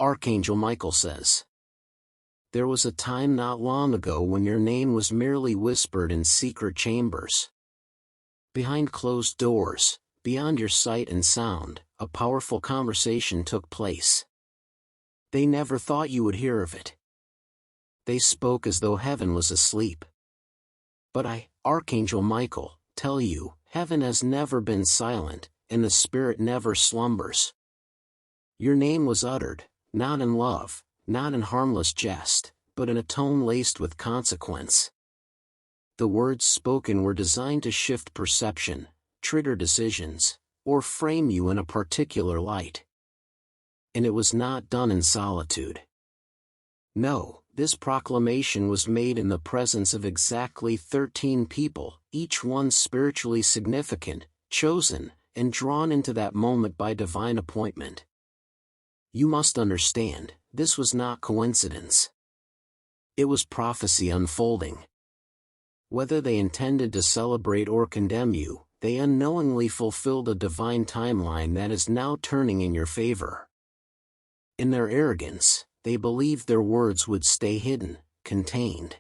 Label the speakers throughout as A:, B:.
A: Archangel Michael says. There was a time not long ago when your name was merely whispered in secret chambers. Behind closed doors, beyond your sight and sound, a powerful conversation took place. They never thought you would hear of it. They spoke as though heaven was asleep. But I, Archangel Michael, tell you, heaven has never been silent, and the Spirit never slumbers. Your name was uttered, not in love, not in harmless jest, but in a tone laced with consequence. The words spoken were designed to shift perception, trigger decisions, or frame you in a particular light. And it was not done in solitude. No, this proclamation was made in the presence of exactly 13 people, each one spiritually significant, chosen, and drawn into that moment by divine appointment. You must understand, this was not coincidence. It was prophecy unfolding. Whether they intended to celebrate or condemn you, they unknowingly fulfilled a divine timeline that is now turning in your favor. In their arrogance, they believed their words would stay hidden, contained.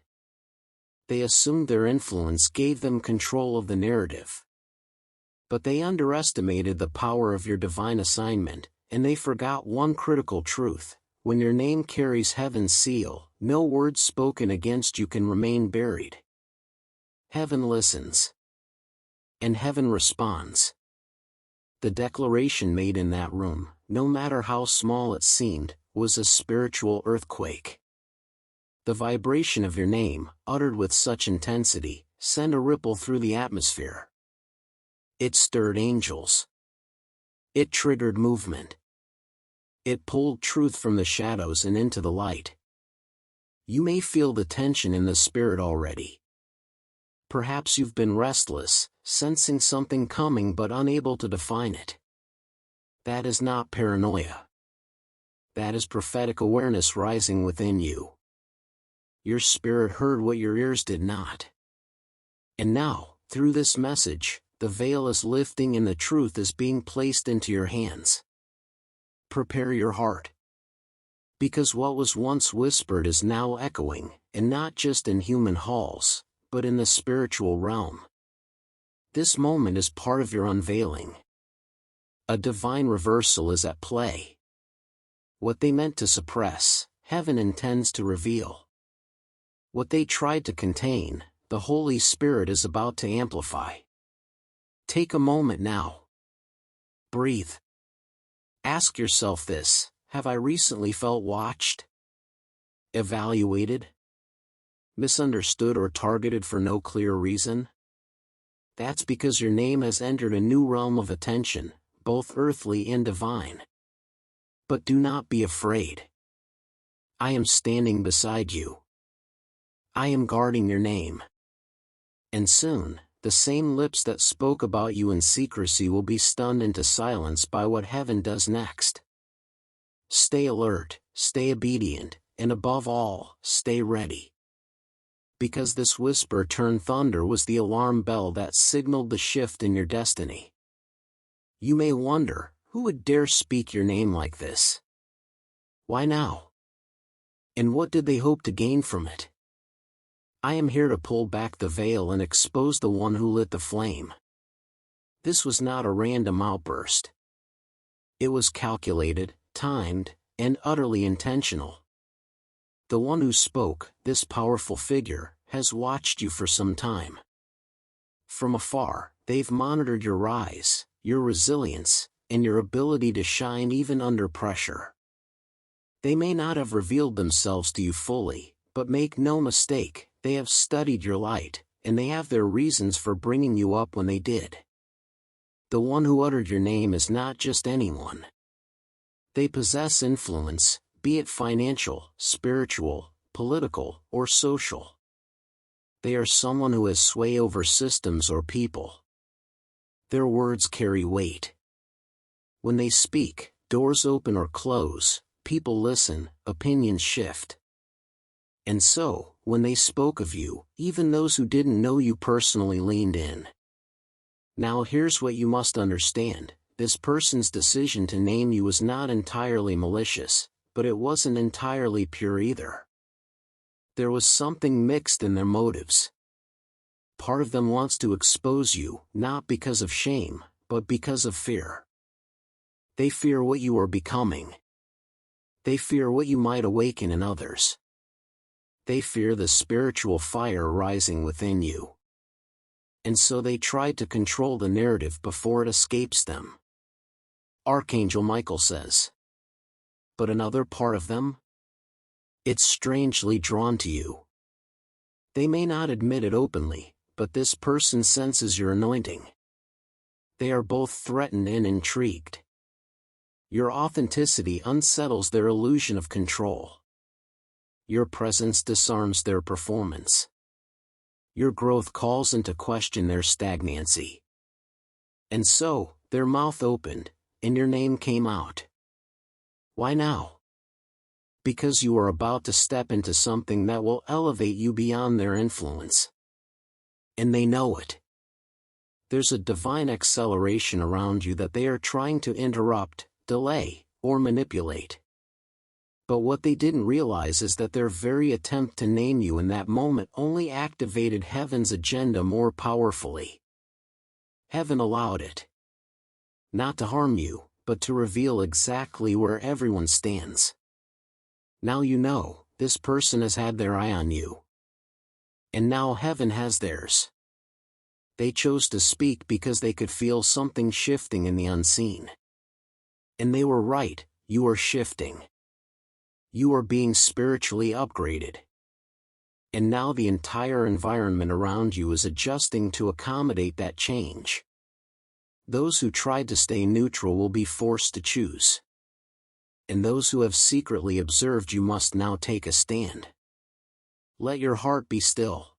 A: They assumed their influence gave them control of the narrative. But they underestimated the power of your divine assignment, and they forgot one critical truth: when your name carries heaven's seal, no word spoken against you can remain buried. Heaven listens. And heaven responds. The declaration made in that room, no matter how small it seemed, was a spiritual earthquake. The vibration of your name, uttered with such intensity, sent a ripple through the atmosphere. It stirred angels. It triggered movement. It pulled truth from the shadows and into the light. You may feel the tension in the spirit already. Perhaps you've been restless, sensing something coming but unable to define it. That is not paranoia. That is prophetic awareness rising within you. Your spirit heard what your ears did not. And now, through this message, the veil is lifting and the truth is being placed into your hands. Prepare your heart. Because what was once whispered is now echoing, and not just in human halls, but in the spiritual realm. This moment is part of your unveiling. A divine reversal is at play. What they meant to suppress, heaven intends to reveal. What they tried to contain, the Holy Spirit is about to amplify. Take a moment now. Breathe. Ask yourself this: have I recently felt watched? Evaluated? Misunderstood or targeted for no clear reason? That's because your name has entered a new realm of attention, both earthly and divine. But do not be afraid. I am standing beside you. I am guarding your name. And soon, the same lips that spoke about you in secrecy will be stunned into silence by what heaven does next. Stay alert, stay obedient, and above all, stay ready. Because this whisper turned thunder was the alarm bell that signaled the shift in your destiny. You may wonder, who would dare speak your name like this? Why now? And what did they hope to gain from it? I am here to pull back the veil and expose the one who lit the flame. This was not a random outburst. It was calculated, timed, and utterly intentional. The one who spoke, this powerful figure, has watched you for some time. From afar, they've monitored your rise, your resilience, and your ability to shine even under pressure. They may not have revealed themselves to you fully, but make no mistake, they have studied your light, and they have their reasons for bringing you up when they did. The one who uttered your name is not just anyone. They possess influence, be it financial, spiritual, political, or social. They are someone who has sway over systems or people. Their words carry weight. When they speak, doors open or close, people listen, opinions shift. And so, when they spoke of you, even those who didn't know you personally leaned in. Now here's what you must understand: this person's decision to name you was not entirely malicious, but it wasn't entirely pure either. There was something mixed in their motives. Part of them wants to expose you, not because of shame, but because of fear. They fear what you are becoming. They fear what you might awaken in others. They fear the spiritual fire rising within you. And so they try to control the narrative before it escapes them. Archangel Michael says. But another part of them? It's strangely drawn to you. They may not admit it openly, but this person senses your anointing. They are both threatened and intrigued. Your authenticity unsettles their illusion of control. Your presence disarms their performance. Your growth calls into question their stagnancy. And so, their mouth opened, and your name came out. Why now? Because you are about to step into something that will elevate you beyond their influence. And they know it. There's a divine acceleration around you that they are trying to interrupt, delay, or manipulate. But what they didn't realize is that their very attempt to name you in that moment only activated heaven's agenda more powerfully. Heaven allowed it. Not to harm you, but to reveal exactly where everyone stands. Now you know, this person has had their eye on you. And now heaven has theirs. They chose to speak because they could feel something shifting in the unseen. And they were right, you are shifting. You are being spiritually upgraded. And now the entire environment around you is adjusting to accommodate that change. Those who tried to stay neutral will be forced to choose. And those who have secretly observed you must now take a stand. Let your heart be still.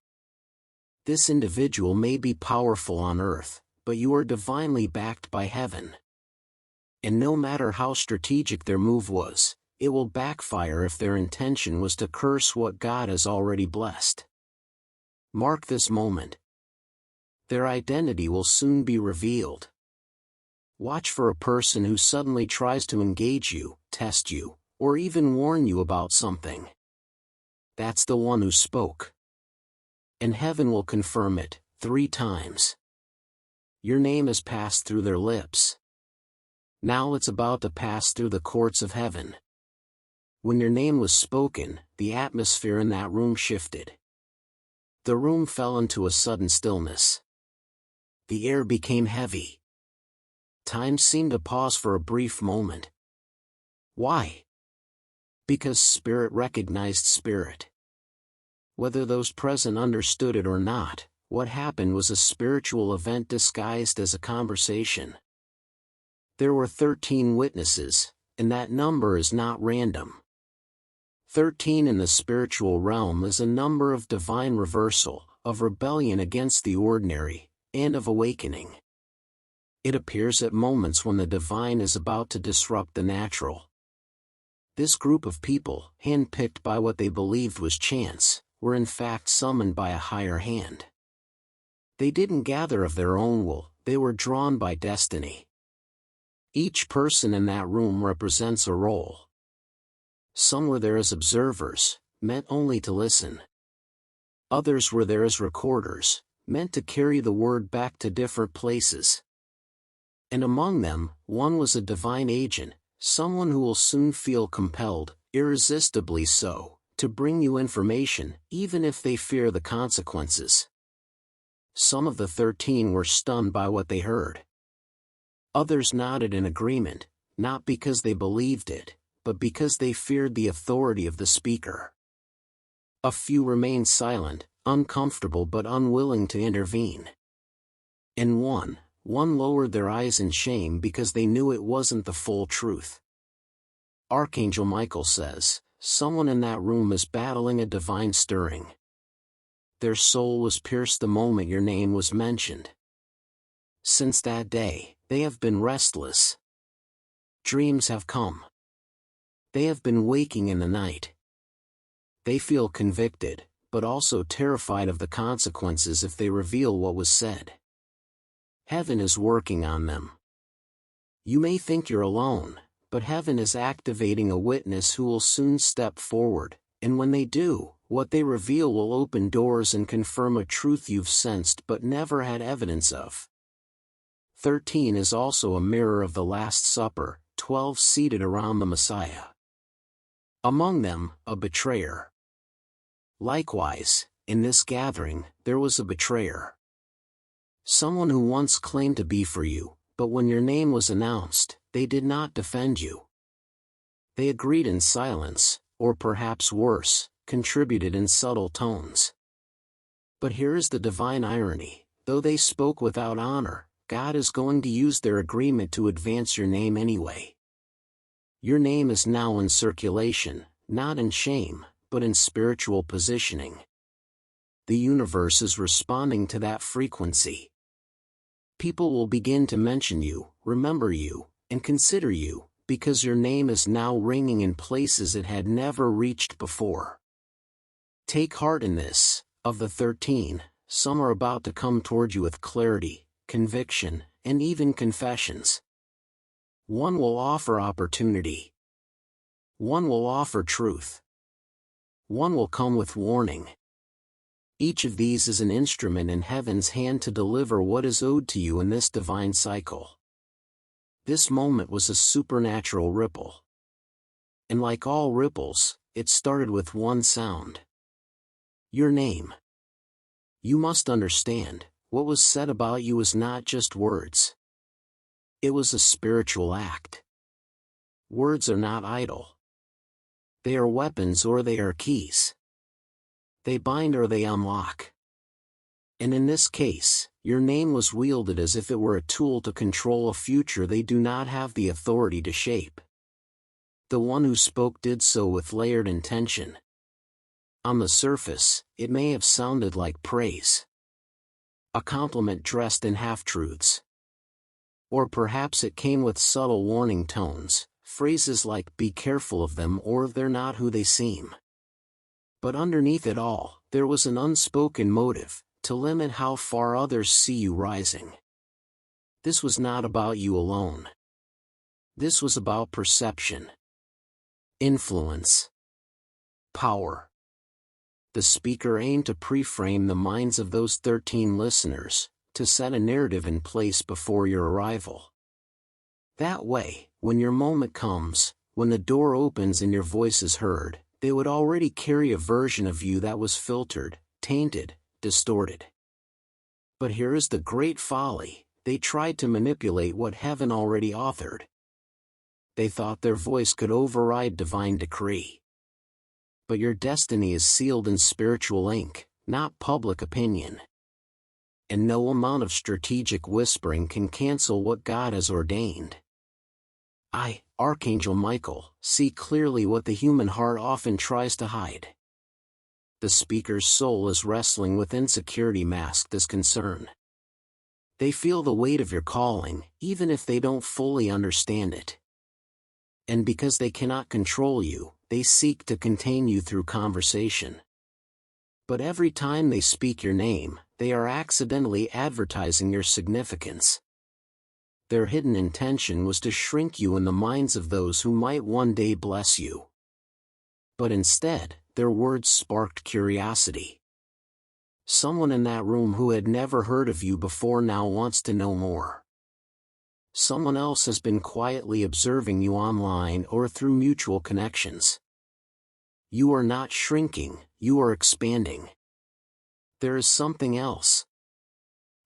A: This individual may be powerful on earth, but you are divinely backed by heaven. And no matter how strategic their move was, it will backfire if their intention was to curse what God has already blessed. Mark this moment. Their identity will soon be revealed. Watch for a person who suddenly tries to engage you, test you, or even warn you about something. That's the one who spoke. And heaven will confirm it, 3 times. Your name has passed through their lips. Now it's about to pass through the courts of heaven. When your name was spoken, the atmosphere in that room shifted. The room fell into a sudden stillness. The air became heavy. Time seemed to pause for a brief moment. Why? Because spirit recognized spirit. Whether those present understood it or not, what happened was a spiritual event disguised as a conversation. There were 13 witnesses, and that number is not random. 13 in the spiritual realm is a number of divine reversal, of rebellion against the ordinary, and of awakening. It appears at moments when the divine is about to disrupt the natural. This group of people, handpicked by what they believed was chance, were in fact summoned by a higher hand. They didn't gather of their own will, they were drawn by destiny. Each person in that room represents a role. Some were there as observers, meant only to listen. Others were there as recorders, meant to carry the word back to different places. And among them, one was a divine agent, someone who will soon feel compelled, irresistibly so, to bring you information, even if they fear the consequences. Some of the 13 were stunned by what they heard. Others nodded in agreement, not because they believed it, but because they feared the authority of the speaker. A few remained silent, uncomfortable but unwilling to intervene. And one lowered their eyes in shame because they knew it wasn't the full truth. Archangel Michael says, someone in that room is battling a divine stirring. Their soul was pierced the moment your name was mentioned. Since that day, they have been restless. Dreams have come. They have been waking in the night. They feel convicted, but also terrified of the consequences if they reveal what was said. Heaven is working on them. You may think you're alone, but heaven is activating a witness who will soon step forward, and when they do, what they reveal will open doors and confirm a truth you've sensed but never had evidence of. 13 is also a mirror of the Last Supper, 12 seated around the Messiah. Among them, a betrayer. Likewise, in this gathering, there was a betrayer. Someone who once claimed to be for you, but when your name was announced, they did not defend you. They agreed in silence, or perhaps worse, contributed in subtle tones. But here is the divine irony: though they spoke without honor, God is going to use their agreement to advance your name anyway. Your name is now in circulation, not in shame, but in spiritual positioning. The universe is responding to that frequency. People will begin to mention you, remember you, and consider you, because your name is now ringing in places it had never reached before. Take heart in this: of the 13, some are about to come toward you with clarity, conviction, and even confessions. One will offer opportunity. One will offer truth. One will come with warning. Each of these is an instrument in heaven's hand to deliver what is owed to you in this divine cycle. This moment was a supernatural ripple. And like all ripples, it started with one sound. Your name. You must understand, what was said about you was not just words. It was a spiritual act. Words are not idle. They are weapons or they are keys. They bind or they unlock. And in this case, your name was wielded as if it were a tool to control a future they do not have the authority to shape. The one who spoke did so with layered intention. On the surface, it may have sounded like praise. A compliment dressed in half-truths. Or perhaps it came with subtle warning tones, phrases like "be careful of them" or "they're not who they seem." But underneath it all, there was an unspoken motive: to limit how far others see you rising. This was not about you alone. This was about perception, influence, power. The speaker aimed to pre-frame the minds of those 13 listeners, to set a narrative in place before your arrival. That way, when your moment comes, when the door opens and your voice is heard, they would already carry a version of you that was filtered, tainted, distorted. But here is the great folly: they tried to manipulate what heaven already authored. They thought their voice could override divine decree. But your destiny is sealed in spiritual ink, not public opinion. And no amount of strategic whispering can cancel what God has ordained. I, Archangel Michael, see clearly what the human heart often tries to hide. The speaker's soul is wrestling with insecurity masked as concern. They feel the weight of your calling, even if they don't fully understand it. And because they cannot control you, they seek to contain you through conversation. But every time they speak your name, they are accidentally advertising your significance. Their hidden intention was to shrink you in the minds of those who might one day bless you. But instead, their words sparked curiosity. Someone in that room who had never heard of you before now wants to know more. Someone else has been quietly observing you online or through mutual connections. You are not shrinking, you are expanding. There is something else.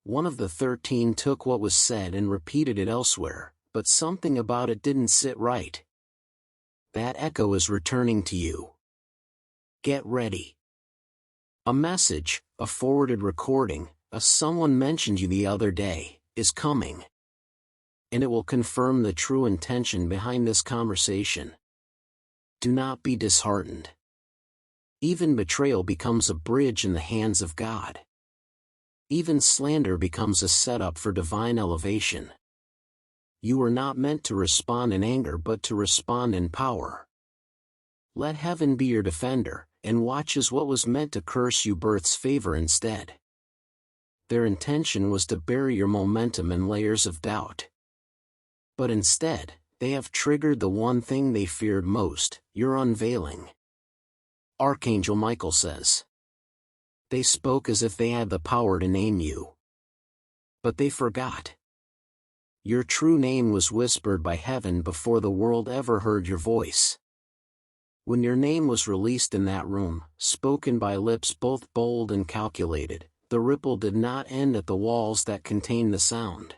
A: One of the 13 took what was said and repeated it elsewhere, but something about it didn't sit right. That echo is returning to you. Get ready. A message, a forwarded recording, someone mentioned you the other day, is coming. And it will confirm the true intention behind this conversation. Do not be disheartened. Even betrayal becomes a bridge in the hands of God. Even slander becomes a setup for divine elevation. You were not meant to respond in anger but to respond in power. Let heaven be your defender, and watch as what was meant to curse you births favor instead. Their intention was to bury your momentum in layers of doubt. But instead, they have triggered the one thing they feared most, your unveiling. Archangel Michael says. They spoke as if they had the power to name you. But they forgot. Your true name was whispered by heaven before the world ever heard your voice. When your name was released in that room, spoken by lips both bold and calculated, the ripple did not end at the walls that contained the sound.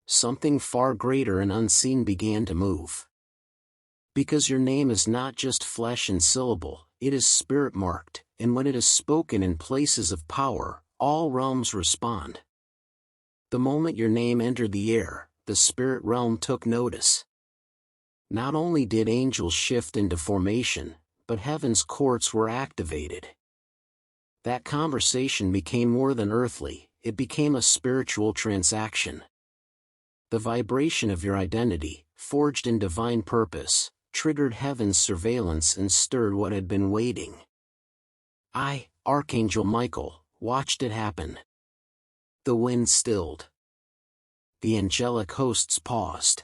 A: Something far greater and unseen began to move. Because your name is not just flesh and syllable, it is spirit-marked, and when it is spoken in places of power, all realms respond. The moment your name entered the air, the spirit realm took notice. Not only did angels shift into formation, but heaven's courts were activated. That conversation became more than earthly, it became a spiritual transaction. The vibration of your identity, forged in divine purpose, triggered heaven's surveillance and stirred what had been waiting. I, Archangel Michael, watched it happen. The wind stilled. The angelic hosts paused.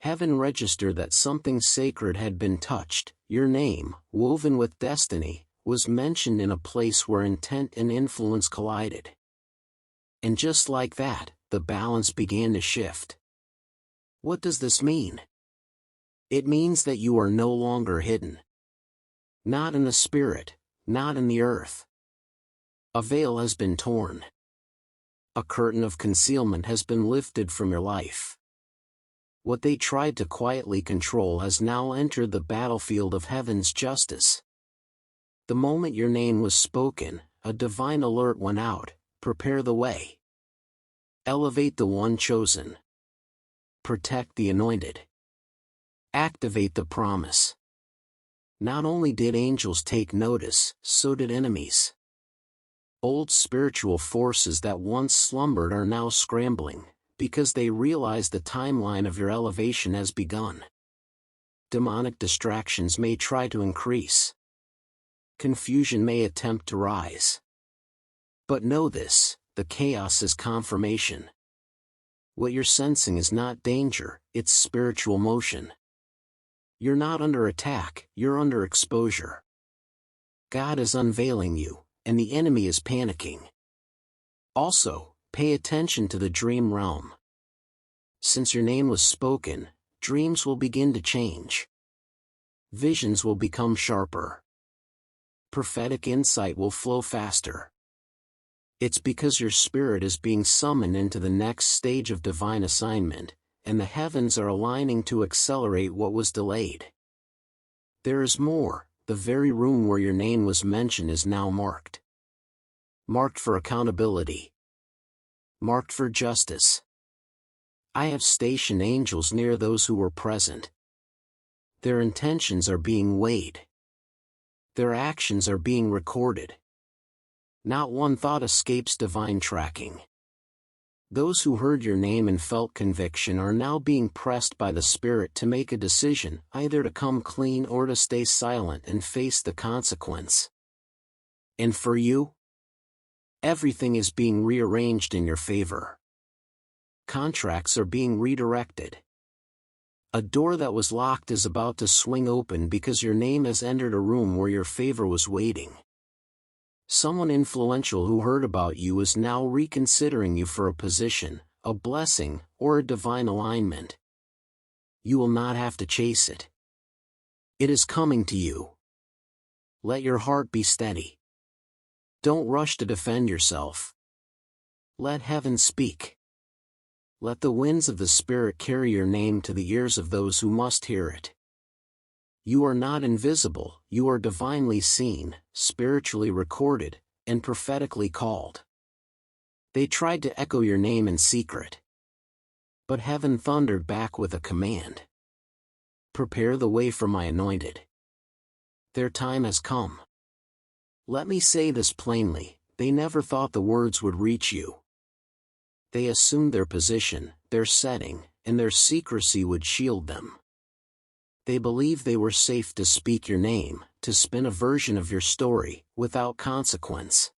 A: Heaven registered that something sacred had been touched. Your name, woven with destiny, was mentioned in a place where intent and influence collided. And just like that, the balance began to shift. What does this mean? It means that you are no longer hidden. Not in the spirit, not in the earth. A veil has been torn. A curtain of concealment has been lifted from your life. What they tried to quietly control has now entered the battlefield of heaven's justice. The moment your name was spoken, a divine alert went out: prepare the way. Elevate the one chosen. Protect the anointed. Activate the promise. Not only did angels take notice, so did enemies. Old spiritual forces that once slumbered are now scrambling, because they realize the timeline of your elevation has begun. Demonic distractions may try to increase. Confusion may attempt to rise. But know this, the chaos is confirmation. What you're sensing is not danger, it's spiritual motion. You're not under attack, you're under exposure. God is unveiling you, and the enemy is panicking. Also, pay attention to the dream realm. Since your name was spoken, dreams will begin to change. Visions will become sharper. Prophetic insight will flow faster. It's because your spirit is being summoned into the next stage of divine assignment, and the heavens are aligning to accelerate what was delayed. There is more. The very room where your name was mentioned is now marked. Marked for accountability. Marked for justice. I have stationed angels near those who were present. Their intentions are being weighed. Their actions are being recorded. Not one thought escapes divine tracking. Those who heard your name and felt conviction are now being pressed by the Spirit to make a decision, either to come clean or to stay silent and face the consequence. And for you? Everything is being rearranged in your favor. Contracts are being redirected. A door that was locked is about to swing open because your name has entered a room where your favor was waiting. Someone influential who heard about you is now reconsidering you for a position, a blessing, or a divine alignment. You will not have to chase it. It is coming to you. Let your heart be steady. Don't rush to defend yourself. Let heaven speak. Let the winds of the Spirit carry your name to the ears of those who must hear it. You are not invisible, you are divinely seen, spiritually recorded, and prophetically called. They tried to echo your name in secret. But heaven thundered back with a command. Prepare the way for my anointed. Their time has come. Let me say this plainly, they never thought the words would reach you. They assumed their position, their setting, and their secrecy would shield them. They believed they were safe to speak your name, to spin a version of your story, without consequence.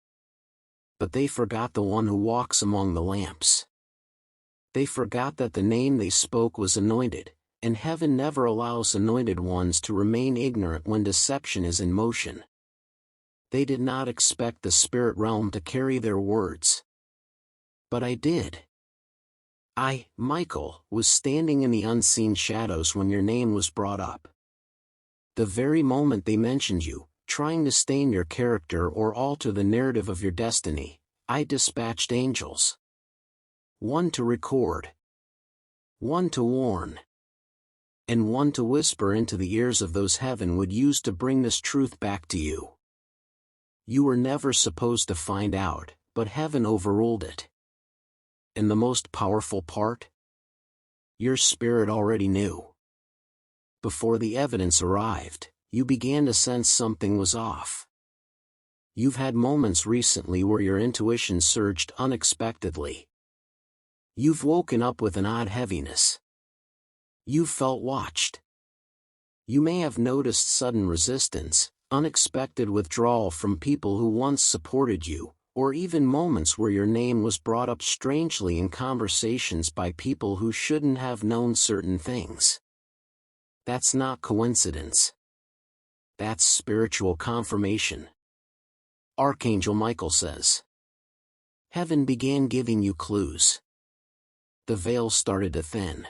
A: But they forgot the one who walks among the lamps. They forgot that the name they spoke was anointed, and heaven never allows anointed ones to remain ignorant when deception is in motion. They did not expect the spirit realm to carry their words. But I did. I, Michael, was standing in the unseen shadows when your name was brought up. The very moment they mentioned you, trying to stain your character or alter the narrative of your destiny, I dispatched angels. One to record, one to warn, and one to whisper into the ears of those heaven would use to bring this truth back to you. You were never supposed to find out, but heaven overruled it. And the most powerful part? Your spirit already knew. Before the evidence arrived, you began to sense something was off. You've had moments recently where your intuition surged unexpectedly. You've woken up with an odd heaviness. You've felt watched. You may have noticed sudden resistance, unexpected withdrawal from people who once supported you, or even moments where your name was brought up strangely in conversations by people who shouldn't have known certain things. That's not coincidence. That's spiritual confirmation. Archangel Michael says. Heaven began giving you clues. The veil started to thin.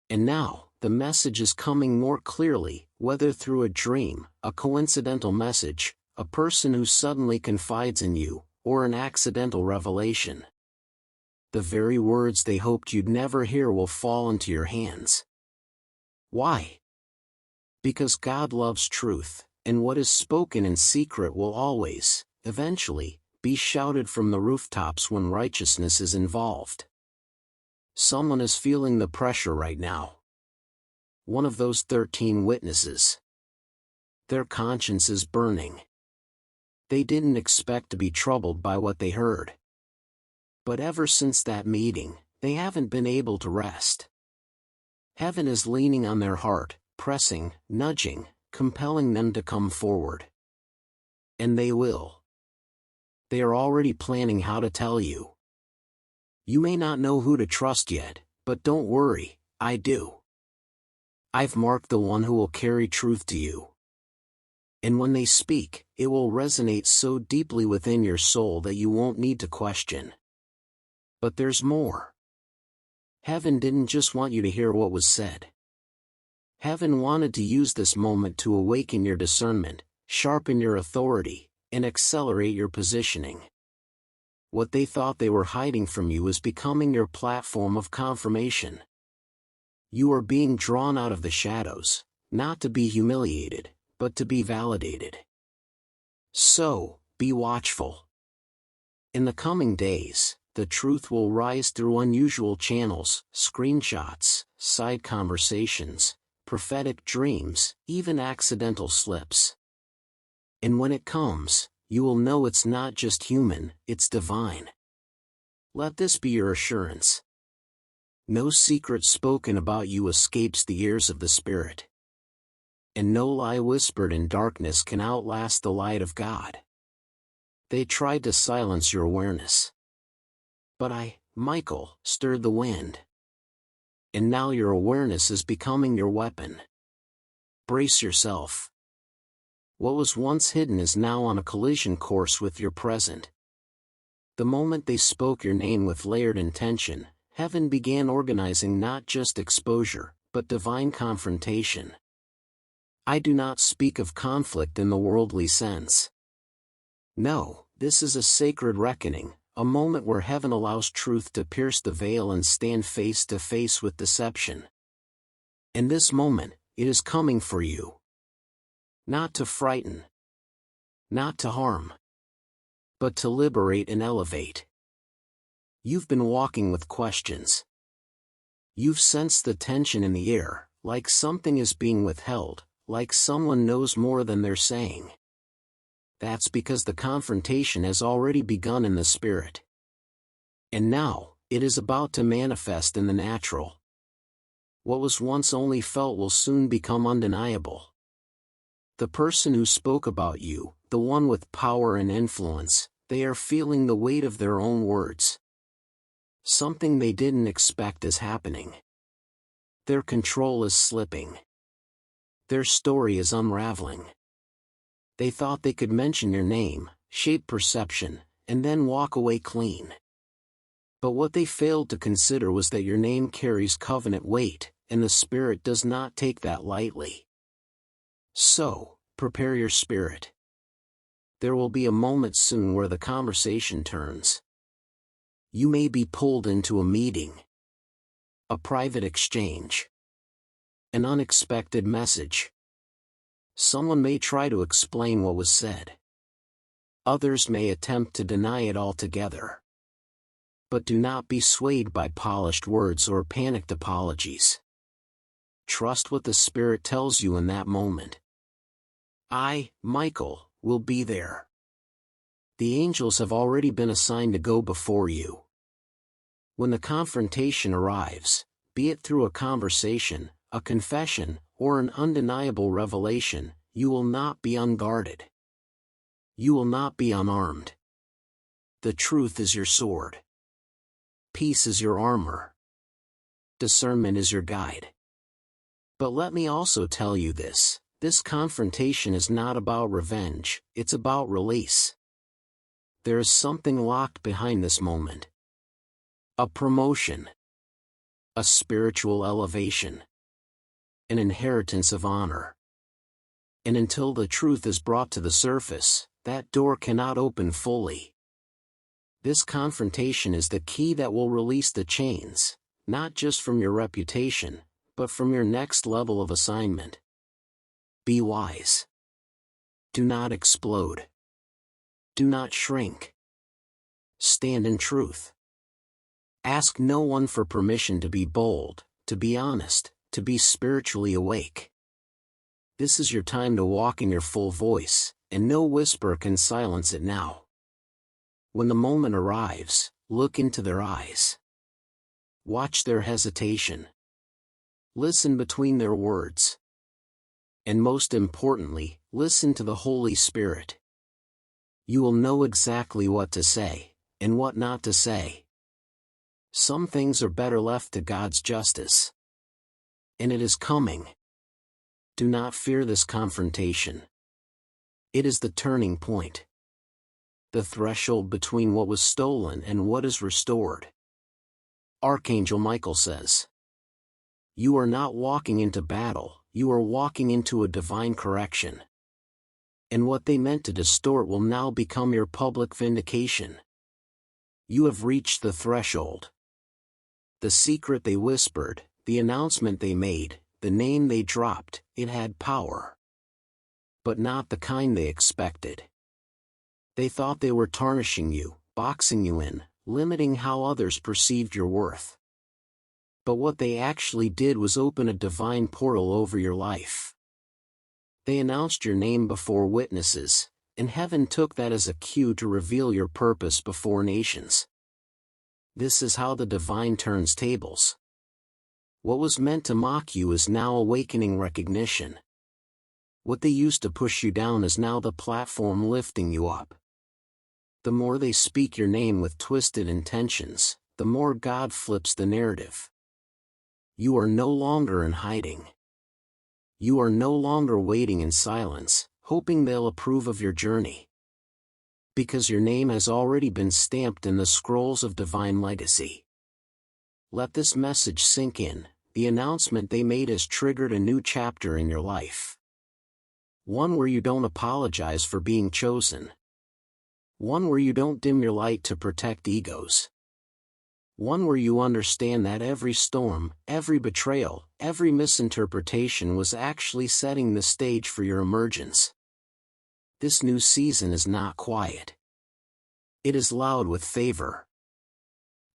A: And now, the message is coming more clearly, whether through a dream, a coincidental message, a person who suddenly confides in you, or an accidental revelation. The very words they hoped you'd never hear will fall into your hands. Why? Because God loves truth, and what is spoken in secret will always, eventually, be shouted from the rooftops when righteousness is involved. Someone is feeling the pressure right now. One of those 13 witnesses. Their conscience is burning. They didn't expect to be troubled by what they heard. But ever since that meeting, they haven't been able to rest. Heaven is leaning on their heart, pressing, nudging, compelling them to come forward. And they will. They are already planning how to tell you. You may not know who to trust yet, but don't worry, I do. I've marked the one who will carry truth to you. And when they speak, it will resonate so deeply within your soul that you won't need to question. But there's more. Heaven didn't just want you to hear what was said. Heaven wanted to use this moment to awaken your discernment, sharpen your authority, and accelerate your positioning. What they thought they were hiding from you is becoming your platform of confirmation. You are being drawn out of the shadows, not to be humiliated, but to be validated. So, be watchful. In the coming days, the truth will rise through unusual channels, screenshots, side conversations, prophetic dreams, even accidental slips. And when it comes, you will know it's not just human, it's divine. Let this be your assurance. No secret spoken about you escapes the ears of the Spirit. And no lie whispered in darkness can outlast the light of God. They tried to silence your awareness. But I, Michael, stirred the wind. And now your awareness is becoming your weapon. Brace yourself. What was once hidden is now on a collision course with your present. The moment they spoke your name with layered intention, heaven began organizing not just exposure, but divine confrontation. I do not speak of conflict in the worldly sense. No, this is a sacred reckoning, a moment where heaven allows truth to pierce the veil and stand face to face with deception. In this moment, it is coming for you. Not to frighten, not to harm, but to liberate and elevate. You've been walking with questions. You've sensed the tension in the air, like something is being withheld, like someone knows more than they're saying. That's because the confrontation has already begun in the spirit. And now, it is about to manifest in the natural. What was once only felt will soon become undeniable. The person who spoke about you, the one with power and influence, they are feeling the weight of their own words. Something they didn't expect is happening. Their control is slipping. Their story is unraveling. They thought they could mention your name, shape perception, and then walk away clean. But what they failed to consider was that your name carries covenant weight, and the Spirit does not take that lightly. So, prepare your spirit. There will be a moment soon where the conversation turns. You may be pulled into a meeting, a private exchange, an unexpected message. Someone may try to explain what was said. Others may attempt to deny it altogether. But do not be swayed by polished words or panicked apologies. Trust what the Spirit tells you in that moment. I, Michael, will be there. The angels have already been assigned to go before you. When the confrontation arrives, be it through a conversation, a confession, or an undeniable revelation, you will not be unguarded. You will not be unarmed. The truth is your sword. Peace is your armor. Discernment is your guide. But let me also tell you this confrontation is not about revenge, it's about release. There is something locked behind this moment. A promotion. A spiritual elevation. An inheritance of honor. And until the truth is brought to the surface, that door cannot open fully. This confrontation is the key that will release the chains, not just from your reputation, but from your next level of assignment. Be wise. Do not explode. Do not shrink. Stand in truth. Ask no one for permission to be bold, to be honest, to be spiritually awake. This is your time to walk in your full voice, and no whisper can silence it now. When the moment arrives, look into their eyes. Watch their hesitation. Listen between their words. And most importantly, listen to the Holy Spirit. You will know exactly what to say, and what not to say. Some things are better left to God's justice. And it is coming. Do not fear this confrontation. It is the turning point. The threshold between what was stolen and what is restored. Archangel Michael says, "You are not walking into battle, you are walking into a divine correction. And what they meant to distort will now become your public vindication. You have reached the threshold. The secret they whispered, the announcement they made, the name they dropped, it had power. But not the kind they expected. They thought they were tarnishing you, boxing you in, limiting how others perceived your worth. But what they actually did was open a divine portal over your life. They announced your name before witnesses, and heaven took that as a cue to reveal your purpose before nations. This is how the divine turns tables. What was meant to mock you is now awakening recognition. What they used to push you down is now the platform lifting you up. The more they speak your name with twisted intentions, the more God flips the narrative. You are no longer in hiding. You are no longer waiting in silence, hoping they'll approve of your journey. Because your name has already been stamped in the scrolls of divine legacy. Let this message sink in. The announcement they made has triggered a new chapter in your life. One where you don't apologize for being chosen. One where you don't dim your light to protect egos. One where you understand that every storm, every betrayal, every misinterpretation was actually setting the stage for your emergence. This new season is not quiet. It is loud with favor.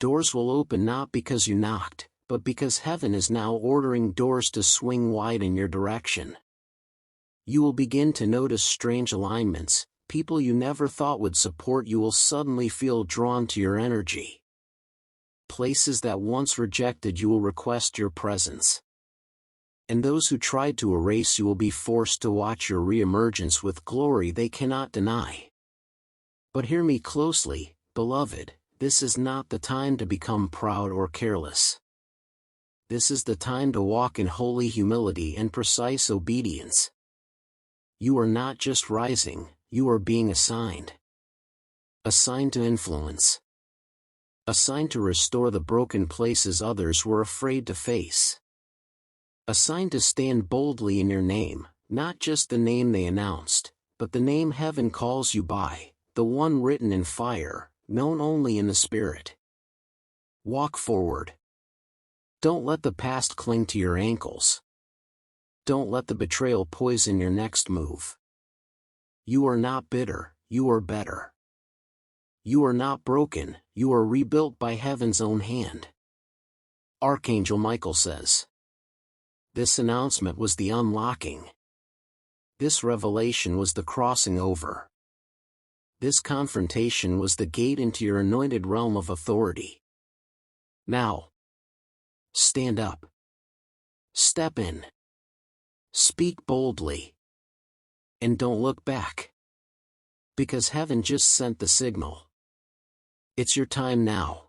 A: Doors will open not because you knocked, but because heaven is now ordering doors to swing wide in your direction. You will begin to notice strange alignments. People you never thought would support you will suddenly feel drawn to your energy. Places that once rejected you will request your presence. And those who tried to erase you will be forced to watch your reemergence with glory they cannot deny. But hear me closely, beloved, This is not the time to become proud or careless. This is the time to walk in holy humility and precise obedience. You are not just rising, you are being assigned. Assigned to influence. Assigned to restore the broken places others were afraid to face. Assigned to stand boldly in your name, not just the name they announced, but the name heaven calls you by, the one written in fire, known only in the Spirit. Walk forward. Don't let the past cling to your ankles. Don't let the betrayal poison your next move. You are not bitter, you are better. You are not broken, you are rebuilt by heaven's own hand. Archangel Michael says. This announcement was the unlocking. This revelation was the crossing over. This confrontation was the gate into your anointed realm of authority. Now, stand up. Step in. Speak boldly. And don't look back. Because heaven just sent the signal. It's your time now.